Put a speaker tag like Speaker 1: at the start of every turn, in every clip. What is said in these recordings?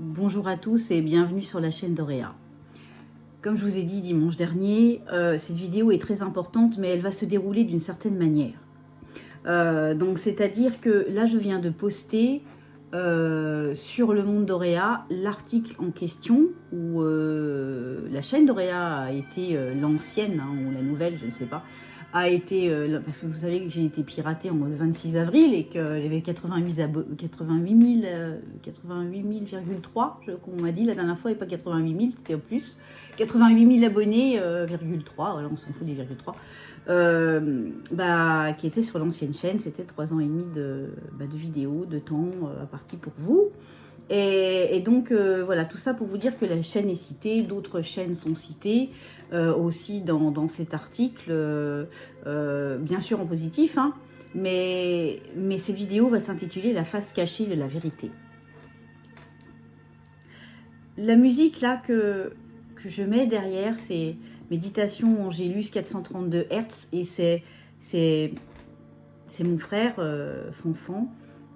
Speaker 1: Bonjour à tous et bienvenue sur la chaîne d'Auréa. Comme je vous ai dit dimanche dernier, cette vidéo est très importante, mais elle va se dérouler d'une certaine manière. Donc c'est-à-dire que là je viens de poster sur le monde d'Auréa l'article en question où la chaîne d'Auréa a été l'ancienne, ou la nouvelle, je ne sais pas, a été, parce que vous savez que j'ai été piratée le 26 avril et que j'avais 88 000,3, qu'on m'a dit la dernière fois, et pas 88 000, c'était plus. 88 000 abonnés, virgule 3, voilà, on s'en fout des virgule 3, qui était sur l'ancienne chaîne. C'était 3 ans et demi de vidéos, de temps à partie pour vous. Et donc, voilà, tout ça pour vous dire que la chaîne est citée, d'autres chaînes sont citées aussi dans cet article, bien sûr en positif, mais cette vidéo va s'intituler « La face cachée de la vérité ». La musique là que je mets derrière, c'est Méditation Angélus 432 Hz, et c'est mon frère Fonfon,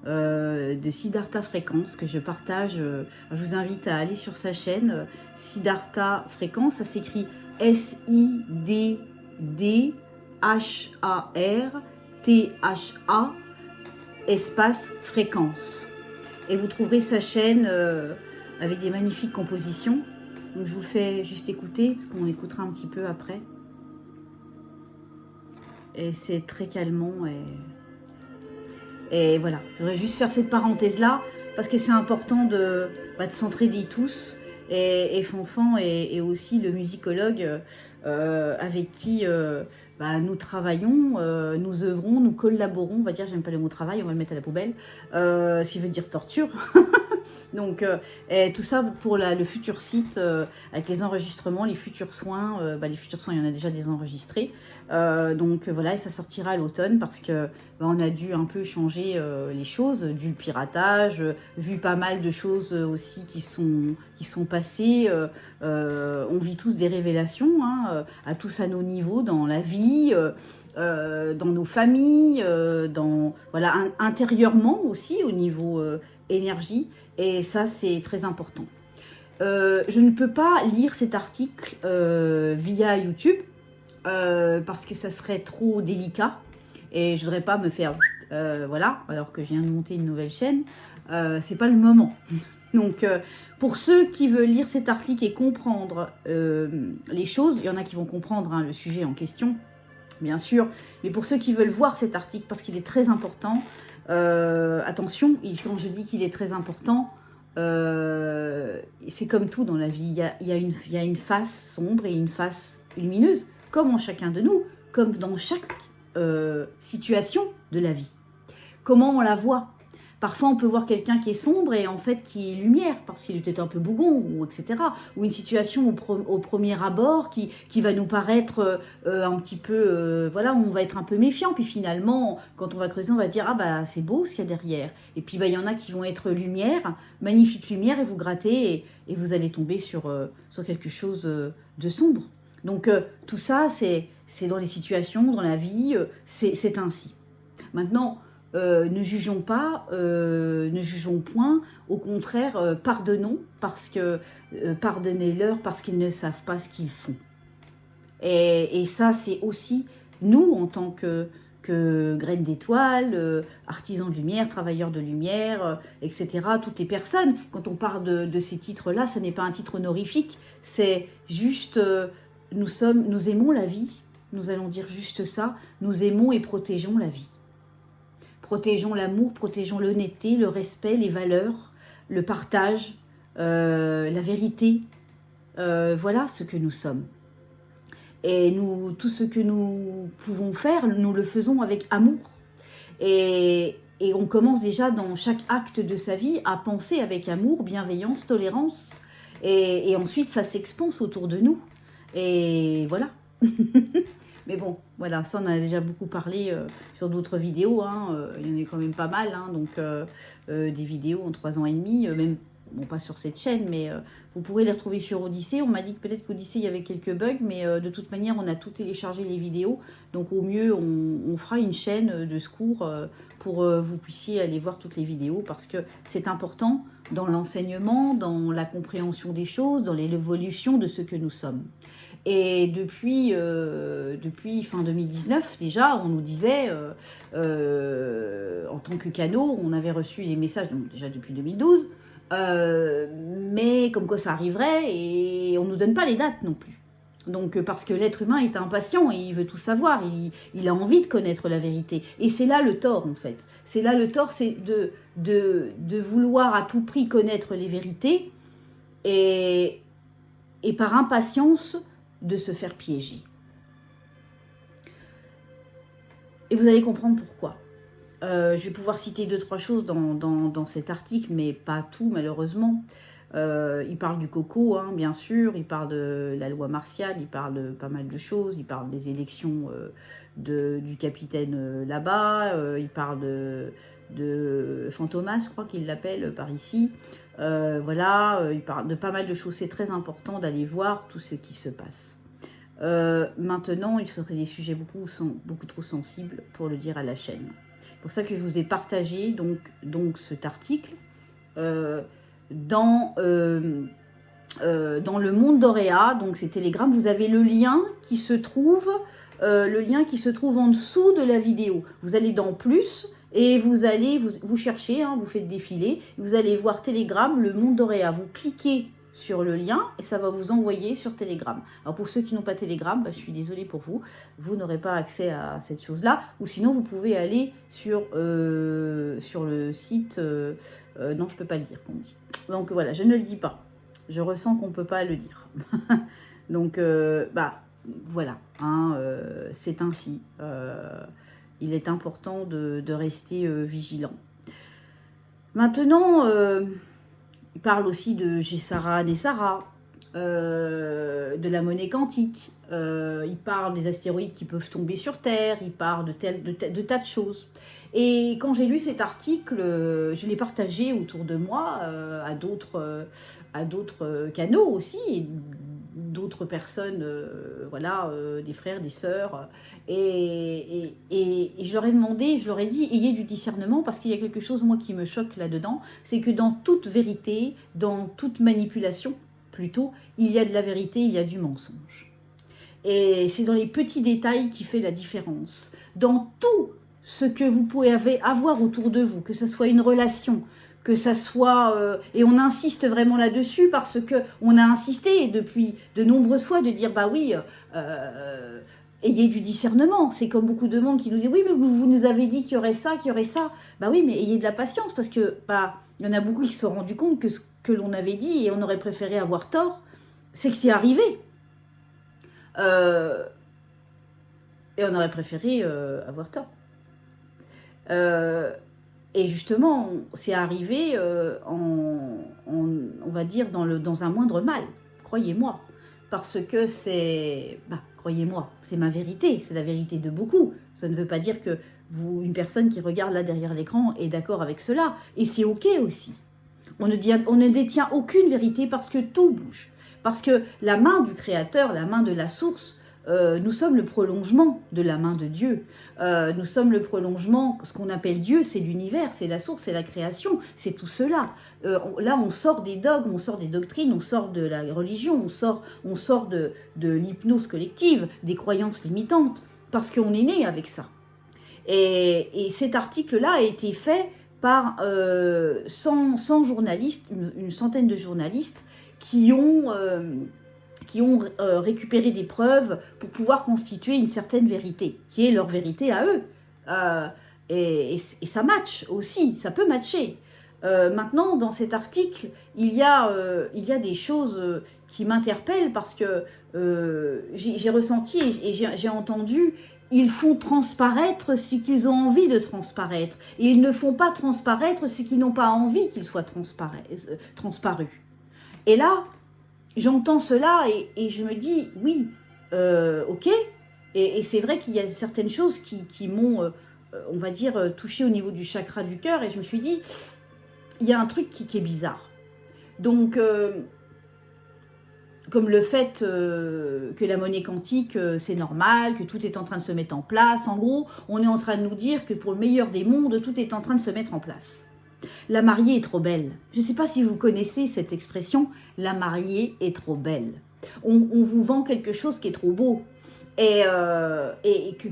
Speaker 1: de Siddhartha Fréquence, que je partage. Je vous invite à aller sur sa chaîne Siddhartha Fréquence. Ça s'écrit SIDDHARTHA espace fréquence. Et vous trouverez sa chaîne avec des magnifiques compositions. Donc je vous fais juste écouter, parce qu'on écoutera un petit peu après. Et c'est très calmant et voilà, je voudrais juste faire cette parenthèse-là, parce que c'est important de s'entraider tous. Et Fonfon est aussi le musicologue avec qui nous travaillons, nous œuvrons, nous collaborons, on va dire, j'aime pas le mot travail, on va le mettre à la poubelle, ce qui veut dire torture. Donc, tout ça pour le futur site, avec les enregistrements, les futurs soins. Les futurs soins, il y en a déjà des enregistrés. Donc voilà, et ça sortira à l'automne, parce que on a dû un peu changer les choses, dû le piratage, vu pas mal de choses aussi qui sont passées. On vit tous des révélations, à tous à nos niveaux, dans la vie, dans nos familles, intérieurement aussi, au niveau énergie. Et ça, c'est très important. Je ne peux pas lire cet article via YouTube parce que ça serait trop délicat et je voudrais pas me faire voilà, alors que je viens de monter une nouvelle chaîne. C'est pas le moment. Donc, pour ceux qui veulent lire cet article et comprendre les choses, il y en a qui vont comprendre le sujet en question, bien sûr, mais pour ceux qui veulent voir cet article, parce qu'il est très important, attention, quand je dis qu'il est très important, c'est comme tout dans la vie, il y a une face sombre et une face lumineuse, comme en chacun de nous, comme dans chaque situation de la vie. Comment on la voit? Parfois, on peut voir quelqu'un qui est sombre et en fait qui est lumière, parce qu'il est peut-être un peu bougon, ou etc. Ou une situation au premier abord qui va nous paraître un petit peu... voilà, on va être un peu méfiant. Puis finalement, quand on va creuser, on va dire « Ah c'est beau ce qu'il y a derrière ». Et puis il y en a qui vont être lumière, magnifique lumière, et vous grattez et vous allez tomber sur quelque chose de sombre. Donc tout ça, c'est dans les situations, dans la vie, c'est ainsi. Maintenant... ne jugeons pas, ne jugeons point, au contraire, pardonnons, parce que pardonnez-leur parce qu'ils ne savent pas ce qu'ils font. Et ça, c'est aussi nous, en tant que graines d'étoiles, artisans de lumière, travailleurs de lumière, etc., toutes les personnes, quand on parle de ces titres-là, ce n'est pas un titre honorifique, c'est juste, nous aimons la vie, nous allons dire juste ça, nous aimons et protégeons la vie. Protégeons l'amour, protégeons l'honnêteté, le respect, les valeurs, le partage, la vérité. Voilà ce que nous sommes. Et tout ce que nous pouvons faire, nous le faisons avec amour. Et on commence déjà dans chaque acte de sa vie à penser avec amour, bienveillance, tolérance. Et ensuite, ça s'expanse autour de nous. Et voilà. Mais bon, voilà, ça on a déjà beaucoup parlé sur d'autres vidéos, hein, il y en a eu quand même pas mal, hein, donc des vidéos en 3 ans et demi, même, bon pas sur cette chaîne, mais vous pourrez les retrouver sur Odyssée. On m'a dit que peut-être qu'Odyssée il y avait quelques bugs, mais de toute manière on a tout téléchargé les vidéos, donc au mieux on fera une chaîne de secours pour vous puissiez aller voir toutes les vidéos, parce que c'est important dans l'enseignement, dans la compréhension des choses, dans l'évolution de ce que nous sommes. Et depuis fin 2019, déjà, on nous disait, en tant que canaux, on avait reçu les messages, donc déjà depuis 2012, mais comme quoi ça arriverait, et on ne nous donne pas les dates non plus. Donc, parce que l'être humain est impatient et il veut tout savoir, il a envie de connaître la vérité. Et c'est là le tort, en fait. C'est là le tort, c'est de vouloir à tout prix connaître les vérités et par impatience de se faire piéger. Et vous allez comprendre pourquoi. Je vais pouvoir citer 2-3 choses dans cet article, mais pas tout malheureusement. Il parle du coco, hein, bien sûr, il parle de la loi martiale, il parle de pas mal de choses, il parle des élections du capitaine là-bas, il parle de Fantomas, je crois qu'il l'appelle par ici. Voilà, il parle de pas mal de choses, c'est très important d'aller voir tout ce qui se passe. Maintenant, il serait des sujets beaucoup trop sensibles pour le dire à la chaîne. C'est pour ça que je vous ai partagé donc cet article dans le monde d'Auréa, donc c'est Telegram. Vous avez le lien qui se trouve en dessous de la vidéo. Vous allez dans plus et vous cherchez, hein, vous faites défiler, vous allez voir Telegram, le monde d'Auréa. Vous cliquez sur le lien et ça va vous envoyer sur Telegram. Alors pour ceux qui n'ont pas Telegram, je suis désolée pour vous, vous n'aurez pas accès à cette chose-là, ou sinon vous pouvez aller sur le site, non je ne peux pas le dire qu'on me dit. Donc voilà, je ne le dis pas, je ressens qu'on ne peut pas le dire. Donc voilà, hein, c'est ainsi, il est important de rester vigilant. Maintenant, il parle aussi de Gessara Nessara, de la monnaie quantique. Il parle des astéroïdes qui peuvent tomber sur Terre. Il parle de tas de choses. Et quand j'ai lu cet article, je l'ai partagé autour de moi à d'autres canaux aussi, et d'autres personnes, voilà, des frères, des sœurs. Et je leur ai demandé, je leur ai dit, ayez du discernement, parce qu'il y a quelque chose, moi, qui me choque là-dedans, c'est que dans toute vérité, dans toute manipulation, plutôt, il y a de la vérité, il y a du mensonge. Et c'est dans les petits détails qui fait la différence. Dans tout ce que vous pouvez avoir autour de vous, que ce soit une relation, que ça soit... et on insiste vraiment là-dessus parce qu'on a insisté depuis de nombreuses fois de dire, bah oui, ayez du discernement. C'est comme beaucoup de monde qui nous dit, oui, mais vous nous avez dit qu'il y aurait ça, qu'il y aurait ça. Bah oui, mais ayez de la patience parce que il y en a beaucoup qui se sont rendus compte que ce que l'on avait dit et on aurait préféré avoir tort, c'est que c'est arrivé. Et on aurait préféré avoir tort. Et justement, c'est arrivé, on va dire, dans un moindre mal, croyez-moi. Parce que c'est, croyez-moi, c'est ma vérité, c'est la vérité de beaucoup. Ça ne veut pas dire que une personne qui regarde là derrière l'écran est d'accord avec cela. Et c'est ok aussi. On ne détient aucune vérité parce que tout bouge. Parce que la main du Créateur, la main de la source, nous sommes le prolongement de la main de Dieu. Nous sommes le prolongement, ce qu'on appelle Dieu, c'est l'univers, c'est la source, c'est la création, c'est tout cela. Là, on sort des dogmes, on sort des doctrines, on sort de la religion, on sort de l'hypnose collective, des croyances limitantes, parce qu'on est né avec ça. Et cet article-là a été fait par 100 journalistes, une centaine de journalistes qui ont récupéré des preuves pour pouvoir constituer une certaine vérité, qui est leur vérité à eux. Et ça match aussi, ça peut matcher. Maintenant, dans cet article, il y a des choses qui m'interpellent parce que j'ai ressenti et j'ai entendu, ils font transparaître ce qu'ils ont envie de transparaître. Et ils ne font pas transparaître ce qu'ils n'ont pas envie qu'il soit transparu. Et là, j'entends cela et je me dis, oui, ok, Et c'est vrai qu'il y a certaines choses qui m'ont, on va dire, touché au niveau du chakra du cœur. Et je me suis dit, il y a un truc qui est bizarre. Donc, comme le fait que la monnaie quantique, c'est normal, que tout est en train de se mettre en place. En gros, on est en train de nous dire que pour le meilleur des mondes, tout est en train de se mettre en place. La mariée est trop belle. Je ne sais pas si vous connaissez cette expression, la mariée est trop belle. On vous vend quelque chose qui est trop beau et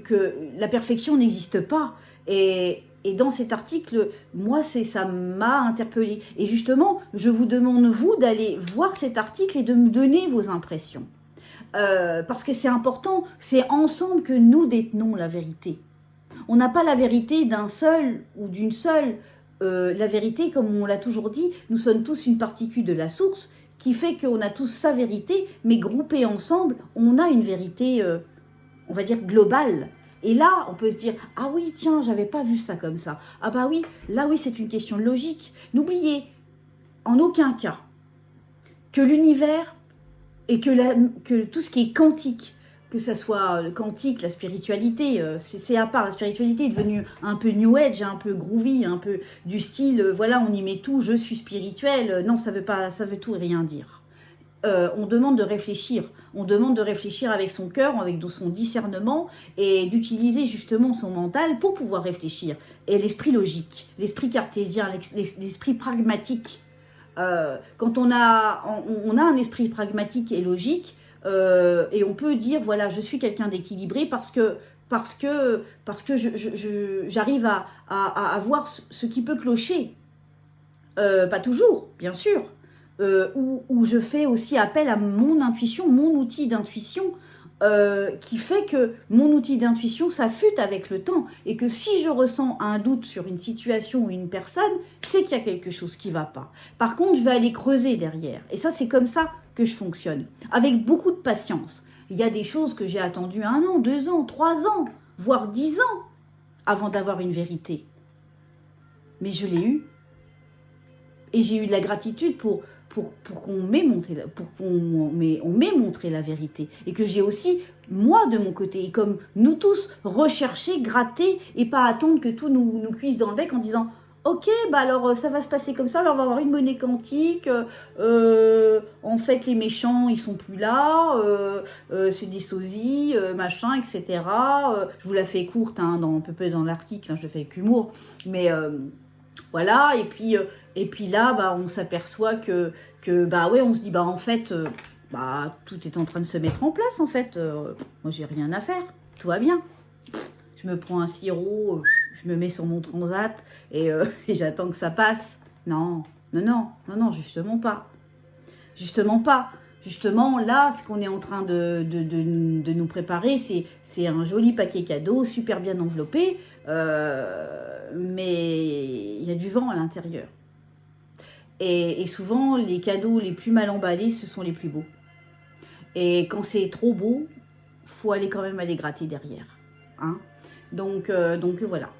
Speaker 1: que la perfection n'existe pas. Et dans cet article, moi, ça m'a interpellée. Et justement, je vous demande, vous, d'aller voir cet article et de me donner vos impressions. Parce que c'est important, c'est ensemble que nous détenons la vérité. On n'a pas la vérité d'un seul ou d'une seule. La vérité, comme on l'a toujours dit, nous sommes tous une particule de la source, qui fait qu'on a tous sa vérité, mais groupés ensemble, on a une vérité, on va dire, globale. Et là, on peut se dire, ah oui, tiens, j'avais pas vu ça comme ça. Ah bah oui, là oui, c'est une question logique. N'oubliez en aucun cas que l'univers et que tout ce qui est quantique, que ça soit quantique, la spiritualité, c'est à part. La spiritualité est devenue un peu new age, un peu groovy, un peu du style, voilà, on y met tout, je suis spirituel. Non, ça veut tout et rien dire. On demande de réfléchir. On demande de réfléchir avec son cœur, avec son discernement et d'utiliser justement son mental pour pouvoir réfléchir. Et l'esprit logique, l'esprit cartésien, l'esprit pragmatique. Quand on a un esprit pragmatique et logique, et on peut dire, voilà, je suis quelqu'un d'équilibré parce que j'arrive à voir ce qui peut clocher. Pas toujours, bien sûr. Où je fais aussi appel à mon intuition, mon outil d'intuition, qui fait que mon outil d'intuition s'affûte avec le temps et que si je ressens un doute sur une situation ou une personne, c'est qu'il y a quelque chose qui ne va pas. Par contre, je vais aller creuser derrière. Et ça, c'est comme ça que je fonctionne, avec beaucoup de patience. Il y a des choses que j'ai attendues 1 an, 2 ans, 3 ans, voire 10 ans avant d'avoir une vérité. Mais je l'ai eue. Et j'ai eu de la gratitude pour qu'on m'ait montré la vérité. Et que j'ai aussi, moi, de mon côté, et comme nous tous, recherché, gratté, et pas attendre que tout nous cuise dans le bec en disant « Ok, bah alors ça va se passer comme ça, alors on va avoir une monnaie quantique, en fait les méchants ils sont plus là, c'est des sosies, machin, etc. » Je vous la fais courte, hein, un peu dans l'article, hein, je le fais avec humour, mais voilà, et puis là, bah, on s'aperçoit que bah ouais, on se dit, bah en fait, bah, tout est en train de se mettre en place, en fait. Moi, j'ai rien à faire, tout va bien. Je me prends un sirop, je me mets sur mon transat et j'attends que ça passe. Non, justement pas. Justement pas. Justement, là, ce qu'on est en train de nous préparer, c'est un joli paquet cadeau, super bien enveloppé, mais il y a du vent à l'intérieur. Et souvent, les cadeaux les plus mal emballés, ce sont les plus beaux. Et quand c'est trop beau, faut aller quand même aller gratter derrière. Hein, donc voilà.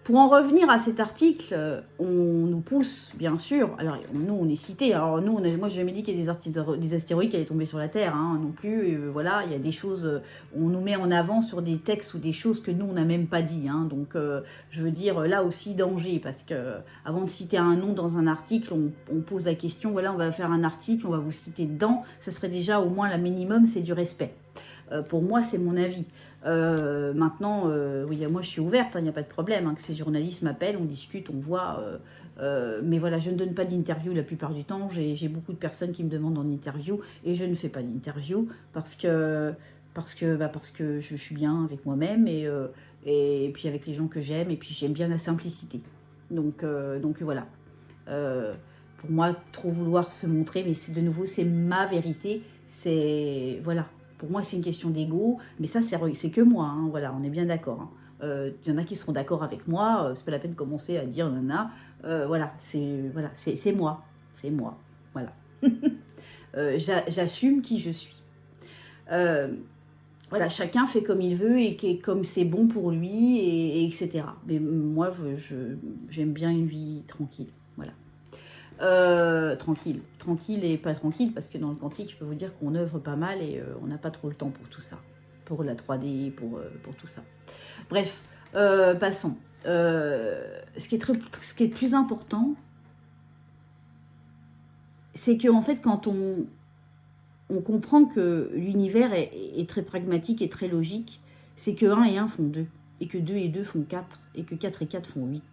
Speaker 1: Pour en revenir à cet article, on nous pousse, bien sûr, alors nous on est cités, alors nous, moi j'ai jamais dit qu'il y a des astéroïdes qui allaient tomber sur la Terre, hein, non plus, voilà, il y a des choses, on nous met en avant sur des textes ou des choses que nous on n'a même pas dit, hein, donc je veux dire, là aussi danger, parce que avant de citer un nom dans un article, on pose la question, voilà, on va faire un article, on va vous citer dedans, ça serait déjà au moins la minimum, c'est du respect. Pour moi, c'est mon avis. Maintenant, oui, moi je suis ouverte, il n'y a pas de problème, hein, que ces journalistes m'appellent, on discute, on voit. Mais voilà, je ne donne pas d'interview la plupart du temps. J'ai beaucoup de personnes qui me demandent en interview et je ne fais pas d'interview parce que je suis bien avec moi-même et puis avec les gens que j'aime et puis j'aime bien la simplicité. Donc voilà. Pour moi, trop vouloir se montrer, mais de nouveau, c'est ma vérité. C'est voilà. Pour moi, c'est une question d'ego, mais ça, c'est que moi, hein, voilà, on est bien d'accord. Hein. Y en a qui seront d'accord avec moi, c'est pas la peine de commencer à dire nana. Voilà, c'est moi, voilà. J'assume qui je suis. Voilà, chacun fait comme il veut et comme c'est bon pour lui, et etc. Mais moi, j'aime bien une vie tranquille, voilà. Tranquille. Tranquille et pas tranquille, parce que dans le quantique, je peux vous dire qu'on œuvre pas mal et on n'a pas trop le temps pour tout ça. Pour la 3D, pour tout ça. Bref, passons. Ce qui est plus important, c'est qu'en fait, quand on comprend que l'univers est très pragmatique et très logique, c'est que 1 et 1 font 2, et que 2 et 2 font 4, et que 4 et 4 font 8.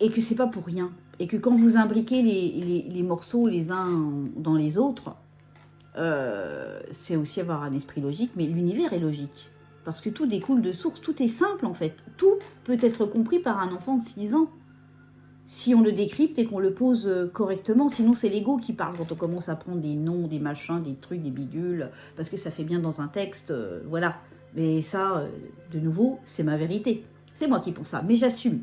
Speaker 1: Et que c'est pas pour rien. Et que quand vous imbriquez les morceaux les uns dans les autres, c'est aussi avoir un esprit logique, mais l'univers est logique. Parce que tout découle de source, tout est simple en fait. Tout peut être compris par un enfant de 6 ans. Si on le décrypte et qu'on le pose correctement, sinon c'est l'ego qui parle quand on commence à prendre des noms, des machins, des trucs, des bidules, parce que ça fait bien dans un texte, voilà. Mais ça, de nouveau, c'est ma vérité. C'est moi qui pense ça, mais j'assume.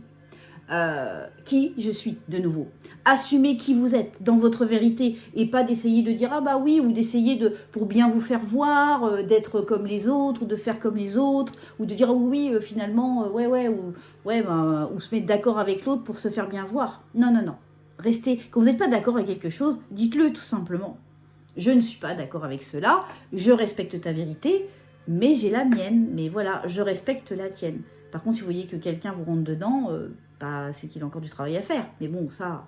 Speaker 1: Qui je suis, de nouveau. Assumez qui vous êtes dans votre vérité et pas d'essayer de dire ah bah oui, ou d'essayer de pour bien vous faire voir, d'être comme les autres, ou de faire comme les autres, ou de dire ah oui, finalement, ou se mettre d'accord avec l'autre pour se faire bien voir. Non, non, non. Restez, quand vous n'êtes pas d'accord avec quelque chose, dites-le tout simplement. Je ne suis pas d'accord avec cela, je respecte ta vérité, mais j'ai la mienne, mais voilà, je respecte la tienne. Par contre, si vous voyez que quelqu'un vous rentre dedans, c'est qu'il a encore du travail à faire. Mais bon, ça,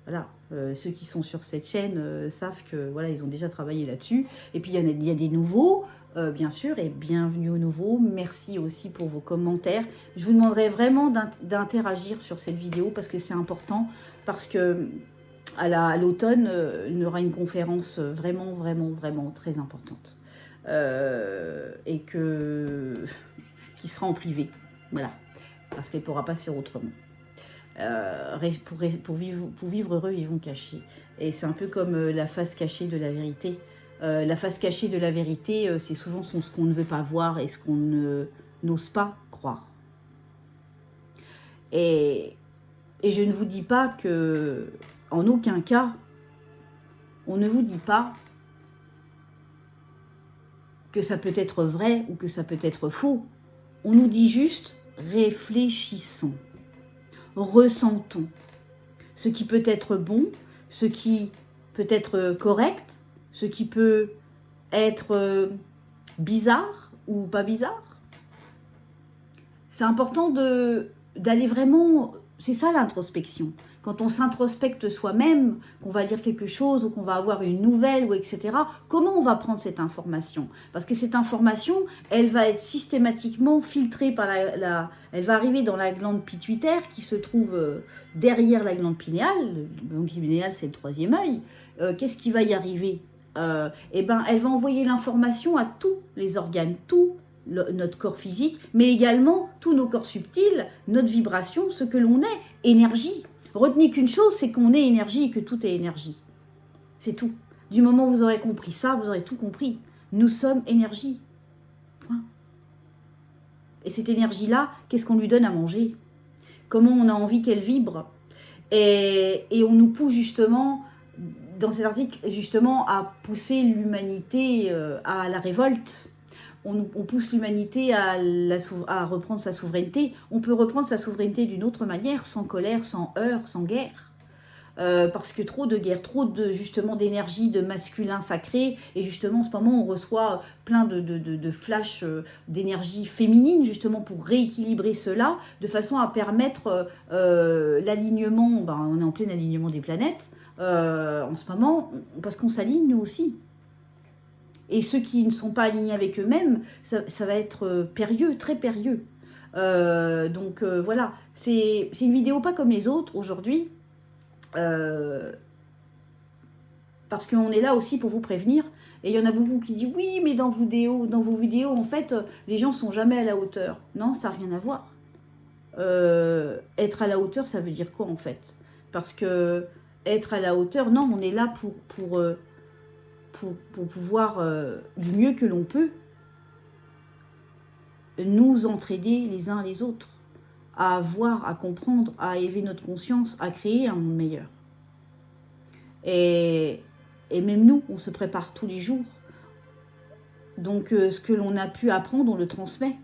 Speaker 1: voilà, ceux qui sont sur cette chaîne savent que voilà, ils ont déjà travaillé là-dessus. Et puis il y a des nouveaux, bien sûr, et bienvenue aux nouveaux. Merci aussi pour vos commentaires. Je vous demanderai vraiment d'interagir sur cette vidéo parce que c'est important, parce que à l'automne, il y aura une conférence vraiment, vraiment, vraiment très importante. Et qui sera en privé. Voilà. Parce qu'elle ne pourra pas se faire autrement. Pour vivre heureux, ils vont cacher. Et c'est un peu comme la face cachée de la vérité. La face cachée de la vérité, c'est souvent ce qu'on ne veut pas voir et ce qu'on n'ose pas croire. Et je ne vous dis pas que, en aucun cas, on ne vous dit pas que ça peut être vrai ou que ça peut être faux. On nous dit juste réfléchissons, ressentons ce qui peut être bon, ce qui peut être correct, ce qui peut être bizarre ou pas bizarre. C'est important d'aller vraiment... C'est ça l'introspection. Quand on s'introspecte soi-même, qu'on va dire quelque chose ou qu'on va avoir une nouvelle, ou etc., comment on va prendre cette information? Parce que cette information, elle va être systématiquement filtrée par elle va arriver dans la glande pituitaire qui se trouve derrière la glande pinéale. La glande pinéale, c'est le 3e œil. Qu'est-ce qui va y arriver? Eh ben, elle va envoyer l'information à tous les organes, notre corps physique, mais également tous nos corps subtils, notre vibration, ce que l'on est, énergie. Retenez qu'une chose, c'est qu'on est énergie et que tout est énergie. C'est tout. Du moment où vous aurez compris ça, vous aurez tout compris. Nous sommes énergie. Point. Et cette énergie-là, qu'est-ce qu'on lui donne à manger? Comment on a envie qu'elle vibre? Et on nous pousse justement, dans cet article, justement, à pousser l'humanité à la révolte. On pousse l'humanité à reprendre sa souveraineté. On peut reprendre sa souveraineté d'une autre manière, sans colère, sans heurts, sans guerre. Parce que trop de guerre, trop justement d'énergie, de masculin sacré. Et justement, en ce moment, on reçoit plein de flashs d'énergie féminine, justement pour rééquilibrer cela, de façon à permettre l'alignement. On est en plein alignement des planètes en ce moment, parce qu'on s'aligne nous aussi. Et ceux qui ne sont pas alignés avec eux-mêmes, ça va être périlleux, très périlleux. Donc voilà, c'est une vidéo pas comme les autres aujourd'hui, parce qu'on est là aussi pour vous prévenir. Et il y en a beaucoup qui disent oui, mais dans vos vidéos, en fait, les gens sont jamais à la hauteur. Non, ça n'a rien à voir. Être à la hauteur, ça veut dire quoi en fait? Parce que être à la hauteur, non, on est là pour pouvoir, du mieux que l'on peut, nous entraider les uns les autres, à voir, à comprendre, à élever notre conscience, à créer un monde meilleur. Et même nous, on se prépare tous les jours. Donc, ce que l'on a pu apprendre, on le transmet.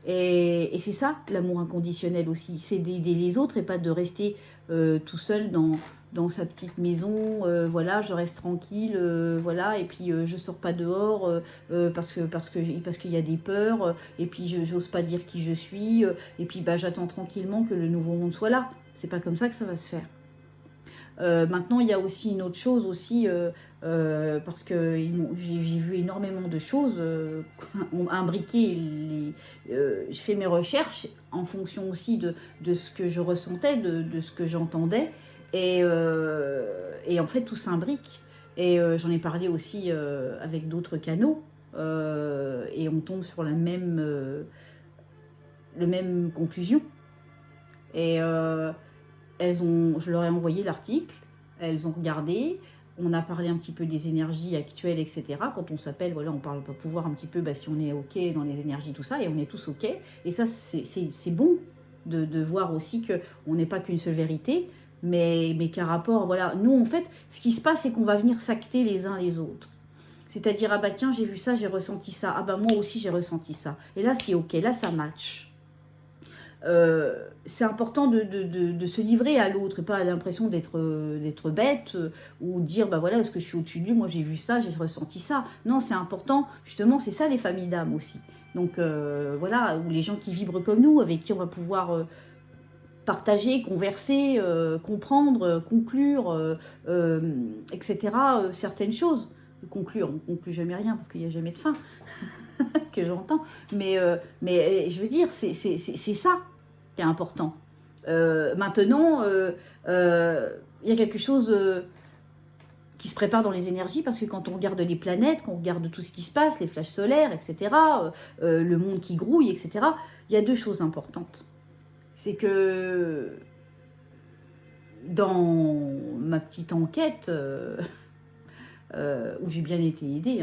Speaker 1: Et c'est ça, l'amour inconditionnel aussi, c'est d'aider les autres et pas de rester tout seul dans sa petite maison, voilà, je reste tranquille, voilà, et puis je sors pas dehors parce qu'il y a des peurs, et puis j'ose pas dire qui je suis, et puis bah, j'attends tranquillement que le nouveau monde soit là. C'est pas comme ça que ça va se faire. Maintenant, il y a aussi une autre chose aussi, parce que j'ai vu énormément de choses imbriquer. Je fais mes recherches en fonction aussi de ce que je ressentais, de ce que j'entendais. Et en fait, tout s'imbrique. Et j'en ai parlé aussi avec d'autres canaux. Et on tombe sur la même conclusion. Et je leur ai envoyé l'article, elles ont regardé, on a parlé un petit peu des énergies actuelles, etc. Quand on s'appelle, voilà, on parle pour voir un petit peu si on est OK dans les énergies, tout ça, et on est tous OK. Et ça, c'est bon de voir aussi qu'on n'est pas qu'une seule vérité, mais qu'un rapport, voilà. Nous, en fait, ce qui se passe, c'est qu'on va venir s'acter les uns les autres. C'est-à-dire, ah bah tiens, j'ai vu ça, j'ai ressenti ça. Ah bah moi aussi, j'ai ressenti ça. Et là, c'est OK, là, ça match. C'est important de se livrer à l'autre et pas à l'impression d'être bête ou dire bah voilà, est-ce que je suis au-dessus de lui, moi j'ai vu ça, j'ai ressenti ça. Non, c'est important, justement, c'est ça les familles d'âme aussi. Donc voilà, ou les gens qui vibrent comme nous, avec qui on va pouvoir partager, converser, comprendre, conclure, etc. Certaines choses. Conclure, on ne conclut jamais rien parce qu'il n'y a jamais de fin que j'entends. Mais je veux dire, c'est ça qui est important. Maintenant, il y a quelque chose qui se prépare dans les énergies parce que quand on regarde les planètes, quand on regarde tout ce qui se passe, les flashs solaires, etc., le monde qui grouille, etc., il y a deux choses importantes. C'est que dans ma petite enquête, où j'ai bien été aidée,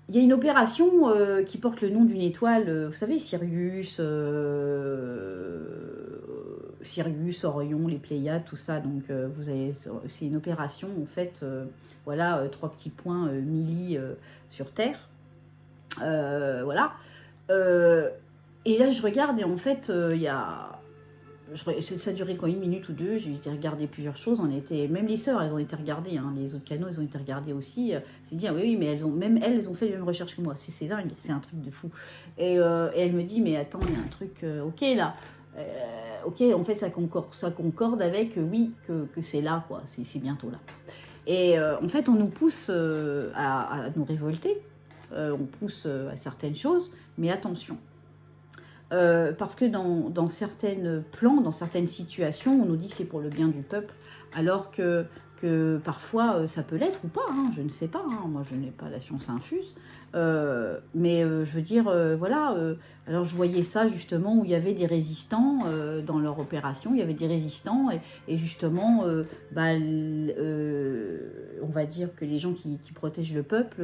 Speaker 1: il y a une opération qui porte le nom d'une étoile, vous savez, Sirius, Orion, les Pléiades, tout ça. Donc, c'est une opération, en fait, voilà, 3 petits points milli sur Terre. Voilà. Et là, je regarde et en fait, il y a... Ça a duré quoi, 1 minute ou 2, j'ai été regarder plusieurs choses, même les sœurs, elles ont été regardées, les autres canaux, ils ont été regardés aussi, j'ai dit, ah oui, mais elles ont fait les mêmes recherches que moi, c'est dingue, c'est un truc de fou. Et elle me dit, mais attends, il y a un truc, ok là, ok, en fait ça concorde avec, oui, que c'est là, quoi, c'est bientôt là. Et en fait, on nous pousse à nous révolter, on pousse à certaines choses, mais attention. Parce que dans certains plans, dans certaines situations, on nous dit que c'est pour le bien du peuple, alors que parfois ça peut l'être ou pas, je ne sais pas, moi je n'ai pas la science infuse, mais je veux dire, voilà, alors je voyais ça justement où il y avait des résistants dans leur opération, il y avait des résistants et justement, on va dire que les gens qui protègent le peuple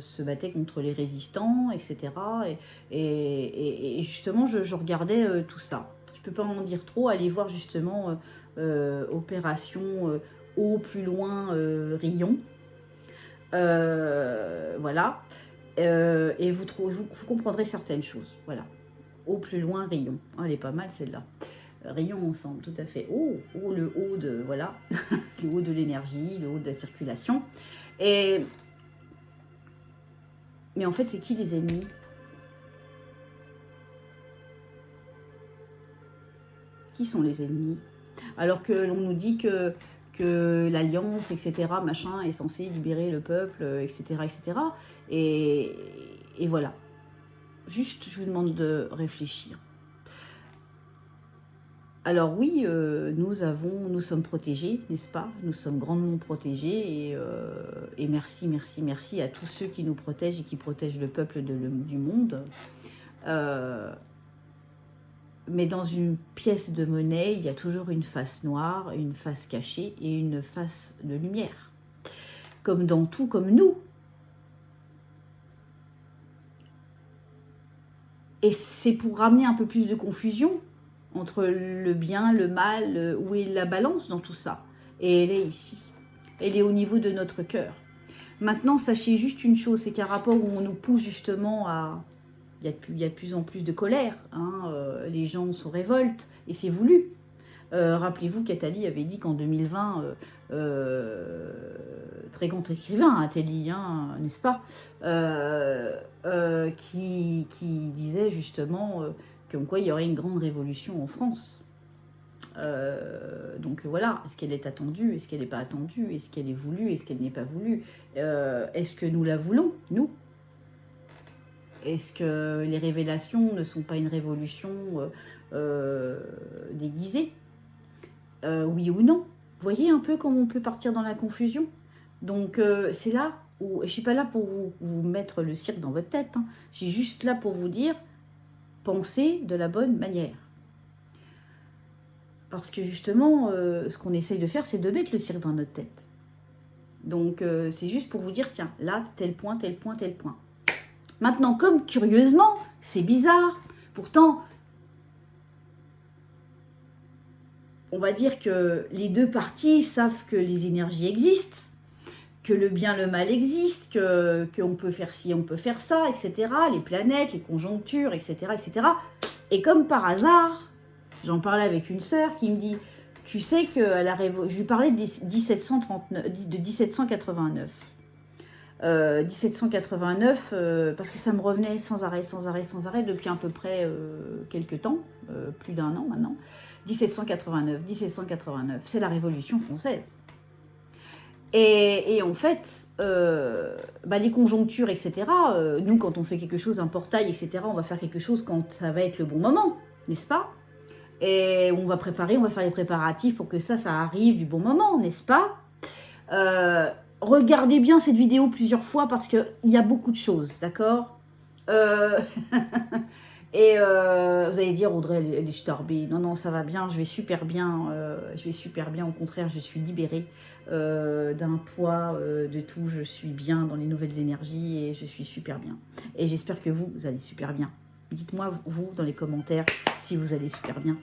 Speaker 1: se battaient contre les résistants, etc. Et justement, je regardais tout ça. Je ne peux pas en dire trop, allez voir justement opération au plus loin rayon. Voilà. Et vous comprendrez certaines choses. Voilà. Au plus loin rayon. Oh, elle est pas mal celle-là. Rayon ensemble, tout à fait. Oh, le haut de, voilà, le haut de l'énergie, le haut de la circulation. Mais en fait, c'est qui les ennemis? Qui sont les ennemis? Alors que l'on nous dit que l'alliance, etc., machin, est censée libérer le peuple, etc., etc. Et voilà. Juste, je vous demande de réfléchir. Alors oui, nous sommes protégés, n'est-ce pas? Nous sommes grandement protégés et merci, merci, merci à tous ceux qui nous protègent et qui protègent le peuple du monde. Mais dans une pièce de monnaie, il y a toujours une face noire, une face cachée et une face de lumière. Comme dans tout, comme nous. Et c'est pour ramener un peu plus de confusion entre le bien, le mal, où est la balance dans tout ça. Et elle est ici. Elle est au niveau de notre cœur. Maintenant, sachez juste une chose, c'est qu'un rapport où on nous pousse justement Il y a de plus en plus de colère. Hein, les gens se révoltent et c'est voulu. Rappelez-vous qu'Attali avait dit qu'en 2020, très grand écrivain, Attali, hein, n'est-ce pas, qui disait justement comme quoi il y aurait une grande révolution en France. Donc voilà, est-ce qu'elle est attendue, est-ce qu'elle n'est pas attendue, est-ce qu'elle est voulue, est-ce qu'elle n'est pas voulue, est-ce que nous la voulons, nous? Est-ce que les révélations ne sont pas une révolution déguisée? Oui ou non? Vous voyez un peu comment on peut partir dans la confusion? Donc c'est là où, je ne suis pas là pour vous mettre le cirque dans votre tête, hein. Je suis juste là pour vous dire, pensez de la bonne manière. Parce que justement, ce qu'on essaye de faire, c'est de mettre le cirque dans notre tête. Donc c'est juste pour vous dire, tiens, là, tel point, tel point, tel point. Maintenant, comme curieusement, c'est bizarre, pourtant, on va dire que les deux parties savent que les énergies existent, que le bien, le mal existe, qu'on peut faire ci, on peut faire ça, etc. Les planètes, les conjonctures, etc., etc. Et comme par hasard, j'en parlais avec une sœur qui me dit, tu sais que je lui parlais de 1789. 1789, parce que ça me revenait sans arrêt, depuis à peu près quelques temps, plus d'1 an maintenant. 1789, c'est la Révolution française. Et en fait, les conjonctures, etc., nous, quand on fait quelque chose, un portail, etc., on va faire quelque chose quand ça va être le bon moment, n'est-ce pas? Et on va faire les préparatifs pour que ça arrive du bon moment, n'est-ce pas? Regardez bien cette vidéo plusieurs fois parce qu'il y a beaucoup de choses, d'accord? Et vous allez dire, Audrey, elle est starbée. Non, ça va bien, je vais super bien. Au contraire, je suis libérée d'un poids, de tout. Je suis bien dans les nouvelles énergies et je suis super bien. Et j'espère que vous allez super bien. Dites-moi, vous, dans les commentaires, si vous allez super bien.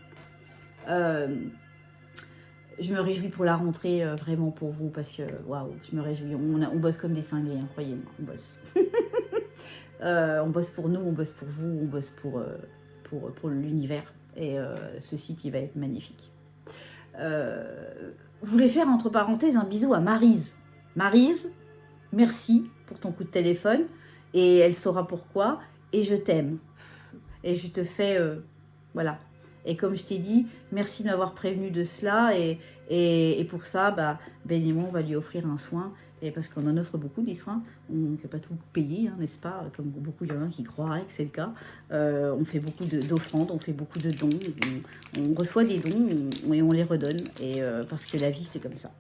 Speaker 1: Je me réjouis pour la rentrée, vraiment pour vous, parce que, waouh, je me réjouis. On bosse comme des cinglés, hein, croyez-moi, on bosse. On bosse pour nous, on bosse pour vous, on bosse pour l'univers. Et ce site, il va être magnifique. Je voulais faire, entre parenthèses, un bisou à Maryse. Maryse, merci pour ton coup de téléphone. Et elle saura pourquoi. Et je t'aime. Et je te fais... voilà. Et comme je t'ai dit, merci de m'avoir prévenu de cela. Et pour ça, Ben et moi, on va lui offrir un soin. Et parce qu'on en offre beaucoup des soins. On ne peut pas tout payer, hein, n'est-ce pas? Comme beaucoup, il y en a qui croiraient que c'est le cas. On fait beaucoup d'offrandes, on fait beaucoup de dons. On reçoit des dons et on les redonne. Et parce que la vie, c'est comme ça.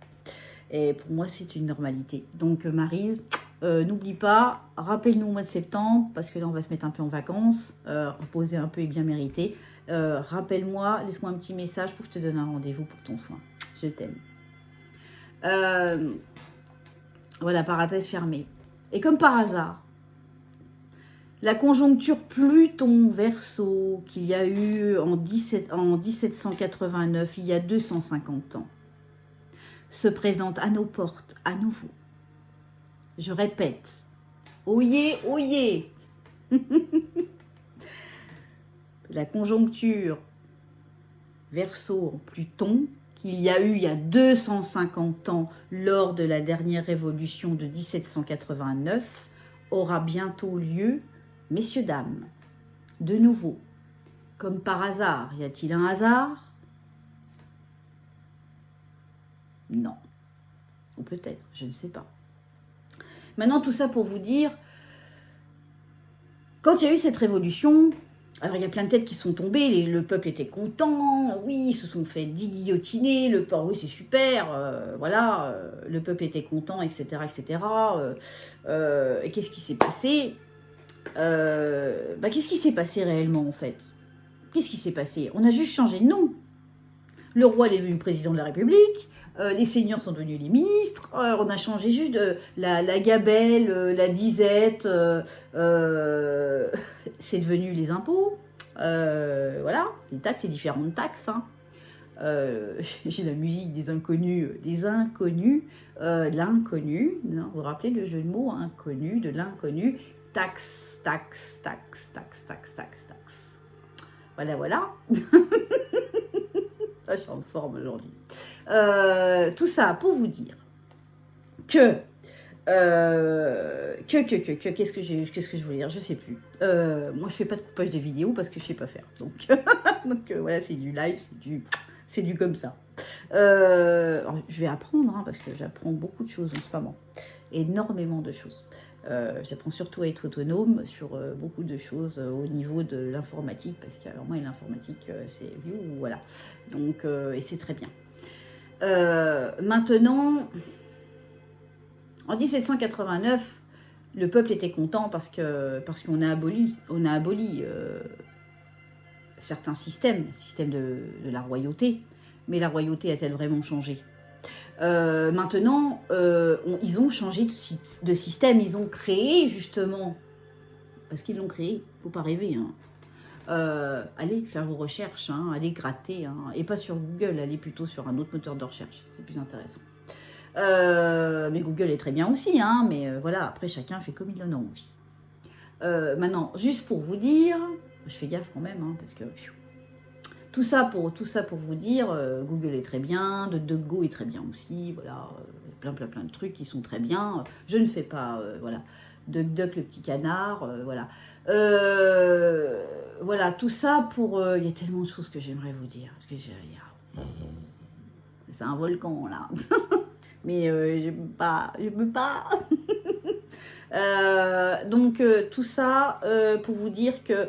Speaker 1: Et pour moi, c'est une normalité. Donc, Maryse, n'oublie pas, rappelle-nous au mois de septembre, parce que là, on va se mettre un peu en vacances, reposer un peu et bien mériter. Rappelle-moi, laisse-moi un petit message pour que je te donne un rendez-vous pour ton soin. Je t'aime. Voilà, parenthèse fermée. Et comme par hasard, la conjoncture Pluton-Verseau qu'il y a eu en 1789, il y a 250 ans, se présente à nos portes à nouveau. Je répète, oyez, oyez. La conjoncture Verseau-Pluton qu'il y a eu il y a 250 ans lors de la dernière révolution de 1789 aura bientôt lieu, messieurs, dames, de nouveau. Comme par hasard, y a-t-il un hasard? Non. Ou peut-être, je ne sais pas. Maintenant, tout ça pour vous dire, quand il y a eu cette révolution, alors il y a plein de têtes qui sont tombées, le peuple était content, oui, ils se sont fait guillotiner, le peuple, oui, c'est super, voilà, le peuple était content, etc., etc. Et qu'est-ce qui s'est passé? Qu'est-ce qui s'est passé réellement, en fait? Qu'est-ce qui s'est passé? On a juste changé de nom. Le roi est devenu président de la République, les seigneurs sont devenus les ministres, on a changé juste de la gabelle, la disette, c'est devenu les impôts, voilà, les taxes, c'est différentes taxes, hein. J'ai la musique des inconnus, de l'inconnu, vous vous rappelez le jeu de mots, inconnu, de l'inconnu, taxe, taxe, taxe, taxe, taxe, taxe, taxe. Voilà, voilà. Je suis en forme aujourd'hui. Tout ça pour vous dire que qu'est-ce que je voulais dire, je sais plus. Moi je fais pas de coupage de vidéos parce que je sais pas faire, donc voilà, c'est du live, c'est du comme ça. Alors, je vais apprendre, parce que j'apprends beaucoup de choses en ce moment, énormément de choses. J'apprends surtout à être autonome sur beaucoup de choses au niveau de l'informatique, parce que alors moi l'informatique c'est vieux, voilà, donc et c'est très bien. Maintenant, en 1789, le peuple était content parce qu'on a aboli certains systèmes de la royauté. Mais la royauté a-t-elle vraiment changé? Maintenant, ils ont changé de système, ils ont créé justement, parce qu'ils l'ont créé, il ne faut pas rêver, allez faire vos recherches, allez gratter, et pas sur Google, allez plutôt sur un autre moteur de recherche, c'est plus intéressant. Mais Google est très bien aussi, mais voilà, après chacun fait comme il en a envie. Maintenant, juste pour vous dire, je fais gaffe quand même, parce que tout ça pour vous dire, Google est très bien, DuckDuckGo est très bien aussi, voilà, plein de trucs qui sont très bien. Je ne fais pas, voilà, DuckDuck le petit canard, voilà. Voilà, tout ça pour... Il y a tellement de choses que j'aimerais vous dire. C'est un volcan, là. Mais je peux pas. Donc, tout ça pour vous dire que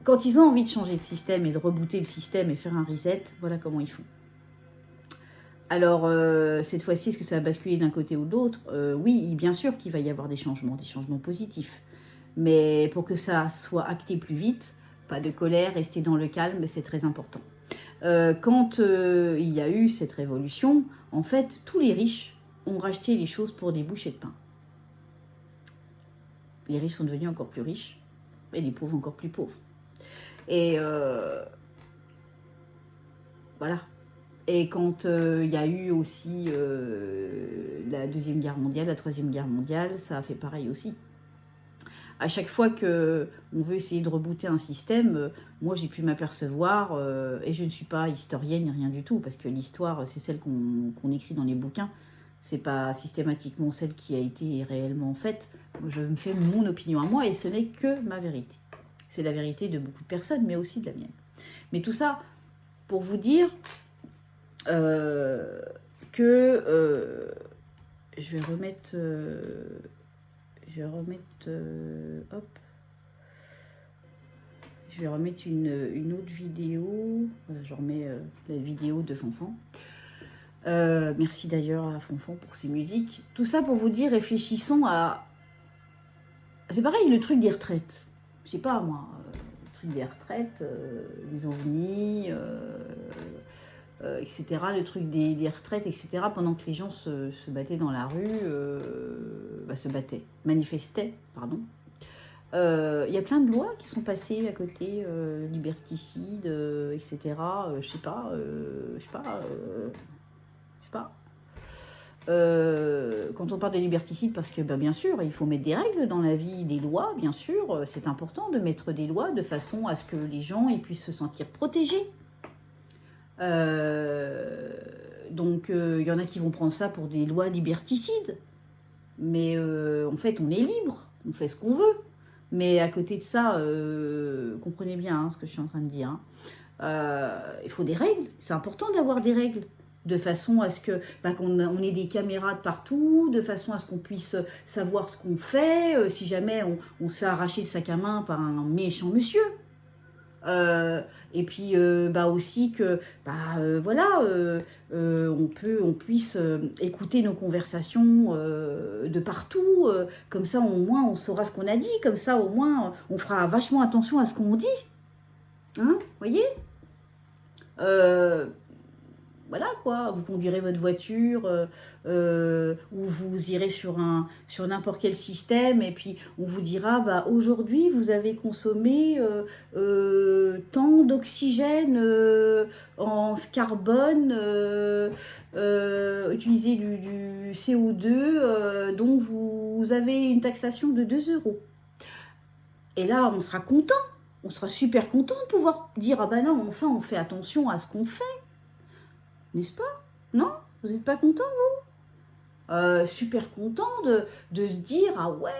Speaker 1: quand ils ont envie de changer le système et de rebooter le système et faire un reset, voilà comment ils font. Alors, cette fois-ci, est-ce que ça va basculer d'un côté ou de l'autre? Oui, bien sûr qu'il va y avoir des changements positifs. Mais pour que ça soit acté plus vite, pas de colère, rester dans le calme, c'est très important. Quand il y a eu cette révolution, en fait, tous les riches ont racheté les choses pour des bouchées de pain. Les riches sont devenus encore plus riches et les pauvres encore plus pauvres. Et voilà. Et quand il y a eu aussi la Deuxième Guerre mondiale, la Troisième Guerre mondiale, ça a fait pareil aussi. À chaque fois qu'on veut essayer de rebooter un système, moi j'ai pu m'apercevoir, et je ne suis pas historienne ni rien du tout, parce que l'histoire c'est celle qu'on écrit dans les bouquins, c'est pas systématiquement celle qui a été réellement faite. Je me fais mon opinion à moi et ce n'est que ma vérité. C'est la vérité de beaucoup de personnes, mais aussi de la mienne. Mais tout ça pour vous dire que je vais remettre... hop. Je vais remettre une autre vidéo. Voilà, je remets la vidéo de Fonfon. Merci d'ailleurs à Fonfon pour ses musiques. Tout ça pour vous dire, réfléchissons à... C'est pareil, le truc des retraites. Je sais pas, moi, le truc des retraites, les ovnis, etc. Le truc des retraites, etc. Pendant que les gens se battaient dans la rue, manifestaient, pardon. Il y a plein de lois qui sont passées à côté, liberticide, etc. Je sais pas. Quand on parle de liberticide, parce que bien sûr, il faut mettre des règles dans la vie, des lois, bien sûr, c'est important de mettre des lois de façon à ce que les gens ils puissent se sentir protégés. Donc, il y en a qui vont prendre ça pour des lois liberticides. Mais en fait, on est libre, on fait ce qu'on veut. Mais à côté de ça, comprenez bien ce que je suis en train de dire. Il faut des règles, c'est important d'avoir des règles. De façon à ce que qu'on ait des caméras de partout, de façon à ce qu'on puisse savoir ce qu'on fait, si jamais on se fait arracher le sac à main par un méchant monsieur. Et puis aussi que on puisse écouter nos conversations de partout, comme ça au moins on saura ce qu'on a dit, comme ça au moins on fera vachement attention à ce qu'on dit, voyez. Voilà quoi, vous conduirez votre voiture ou vous irez sur n'importe quel système et puis on vous dira aujourd'hui vous avez consommé tant d'oxygène en carbone, utilisé du CO2 dont vous avez une taxation de 2 €. Et là, on sera content. On sera super content de pouvoir dire, ah ben non, enfin, on fait attention à ce qu'on fait. N'est-ce pas? Non? Vous n'êtes pas content, vous? Super content de se dire, ah ouais,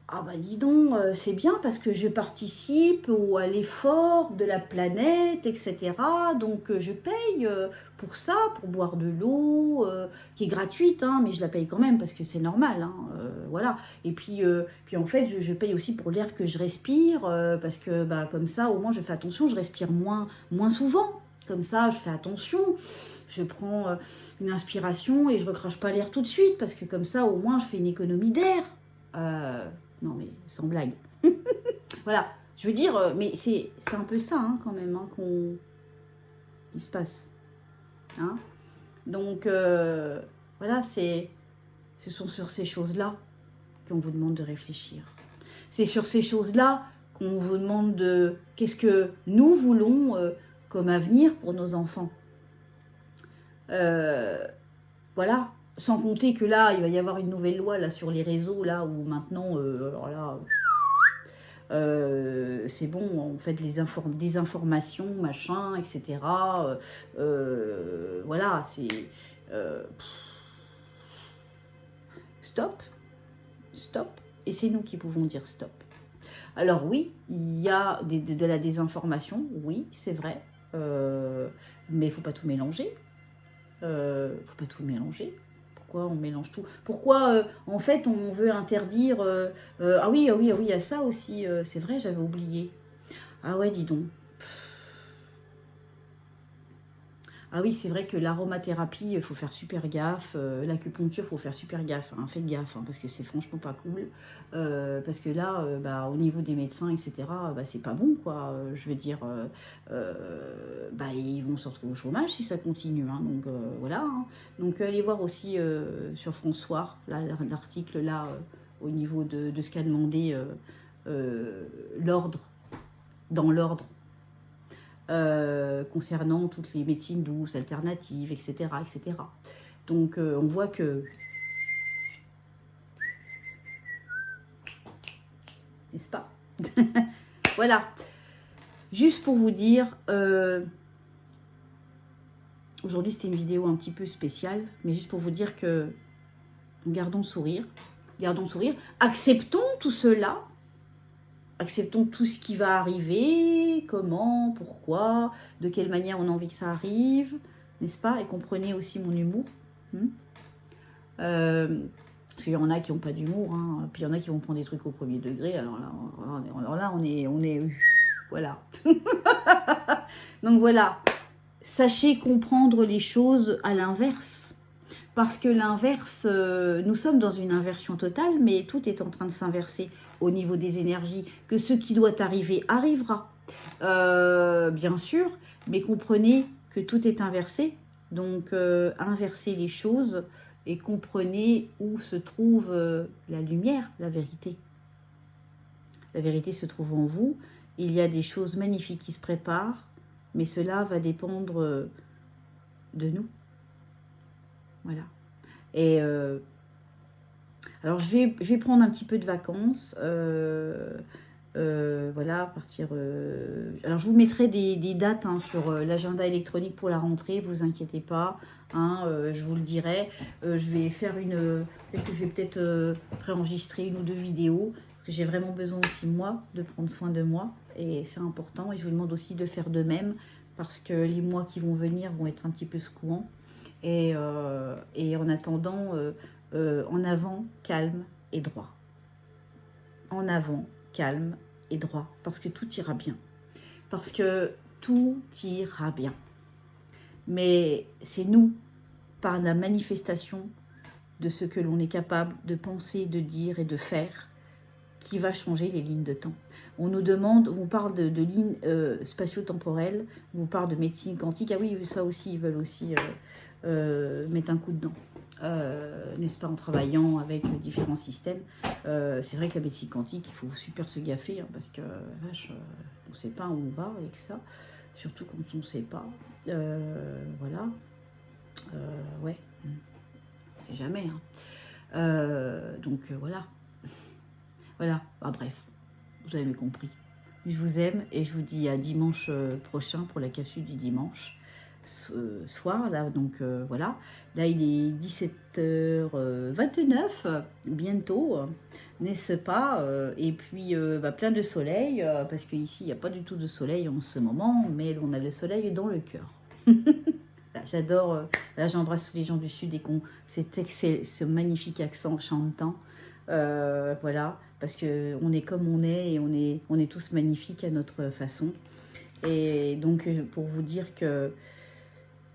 Speaker 1: ah bah dis donc, c'est bien parce que je participe à l'effort de la planète, etc. Donc je paye pour ça, pour boire de l'eau, qui est gratuite, hein, mais je la paye quand même parce que c'est normal, hein, voilà. Et puis en fait, je paye aussi pour l'air que je respire, parce que bah, comme ça, au moins je fais attention, je respire moins souvent. Comme ça, je fais attention, je prends une inspiration et je ne recrache pas l'air tout de suite, parce que comme ça, au moins, je fais une économie d'air. Non, mais sans blague. Voilà, je veux dire, mais c'est un peu ça, hein, quand même, hein, qu'il se passe. Hein. Donc, voilà, ce sont sur ces choses-là qu'on vous demande de réfléchir. C'est sur ces choses-là qu'on vous demande de... Qu'est-ce que nous voulons comme avenir pour nos enfants. Voilà, sans compter que là, il va y avoir une nouvelle loi là, sur les réseaux, là, où maintenant, alors là, c'est bon, on fait des informations, machin, etc. Voilà, c'est... stop, stop, et c'est nous qui pouvons dire stop. Alors oui, il y a de la désinformation, oui, c'est vrai, mais il ne faut pas tout mélanger. Faut pas tout mélanger. Pourquoi on mélange tout? Pourquoi, en fait, on veut interdire... ah oui, il y a ça aussi, c'est vrai, j'avais oublié. Ah ouais, dis donc. Ah oui, c'est vrai que l'aromathérapie, il faut faire super gaffe. L'acupuncture, il faut faire super gaffe. Hein, faites gaffe, hein, parce que c'est franchement pas cool. Parce que là, bah, au niveau des médecins, etc., bah, c'est pas bon, quoi. Je veux dire, bah, ils vont se retrouver au chômage si ça continue. Hein, donc voilà. Hein. Donc allez voir aussi sur François, l'article là, au niveau de ce qu'a demandé l'ordre, dans l'ordre. Concernant toutes les médecines douces, alternatives, etc. etc. Donc on voit que... N'est-ce pas? Voilà. Juste pour vous dire, aujourd'hui c'était une vidéo un petit peu spéciale, mais juste pour vous dire que gardons le sourire, acceptons tout cela, acceptons tout ce qui va arriver, comment, pourquoi, de quelle manière on a envie que ça arrive, n'est-ce pas? Et comprenez aussi mon humour. Parce qu'il y en a qui n'ont pas d'humour, hein, puis il y en a qui vont prendre des trucs au premier degré, alors là on est voilà. Donc voilà, sachez comprendre les choses à l'inverse. Parce que l'inverse, nous sommes dans une inversion totale, mais tout est en train de s'inverser au niveau des énergies, que ce qui doit arriver arrivera, bien sûr, mais comprenez que tout est inversé, donc inversez les choses et comprenez où se trouve la lumière, la vérité. La vérité se trouve en vous, il y a des choses magnifiques qui se préparent, mais cela va dépendre de nous. Voilà. Et alors, je vais prendre un petit peu de vacances. Voilà, partir... alors, je vous mettrai des dates hein, sur l'agenda électronique pour la rentrée. Vous inquiétez pas. Hein, je vous le dirai. Je vais faire une... Peut-être que je vais préenregistrer une ou deux vidéos. Parce que j'ai vraiment besoin aussi, moi, de prendre soin de moi. Et c'est important. Et je vous demande aussi de faire de même. Parce que les mois qui vont venir vont être un petit peu secouants. Et en attendant, en avant, calme et droit. En avant, calme et droit. Parce que tout ira bien. Parce que tout ira bien. Mais c'est nous, par la manifestation de ce que l'on est capable de penser, de dire et de faire, qui va changer les lignes de temps. On nous demande, on vous parle de lignes spatio-temporelles, on vous parle de médecine quantique. Ah oui, ça aussi, ils veulent aussi mettre un coup dedans. N'est-ce pas, en travaillant avec différents systèmes. C'est vrai que la médecine quantique, il faut super se gaffer, hein, parce que, vache, on ne sait pas où on va avec ça, surtout quand on ne sait pas. Voilà. Ouais. On ne sait jamais. Hein. Donc, voilà. Voilà. Bah, bref. Vous avez compris. Je vous aime et je vous dis à dimanche prochain pour la capsule du dimanche soir. Là, donc voilà. Là, il est 17h29, bientôt, n'est-ce pas? Et puis, plein de soleil, parce qu'ici, il n'y a pas du tout de soleil en ce moment, mais on a le soleil dans le cœur. J'adore, là j'embrasse tous les gens du Sud et ce magnifique accent chantant. Voilà, parce qu'on est comme on est et on est tous magnifiques à notre façon. Et donc pour vous dire que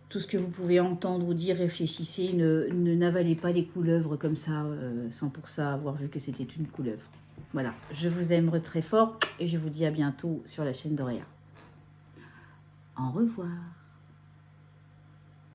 Speaker 1: tout ce que vous pouvez entendre ou dire, réfléchissez, n'avalez pas les couleuvres comme ça, sans pour ça avoir vu que c'était une couleuvre. Voilà, je vous aime très fort et je vous dis à bientôt sur la chaîne d'Auréa. Au revoir.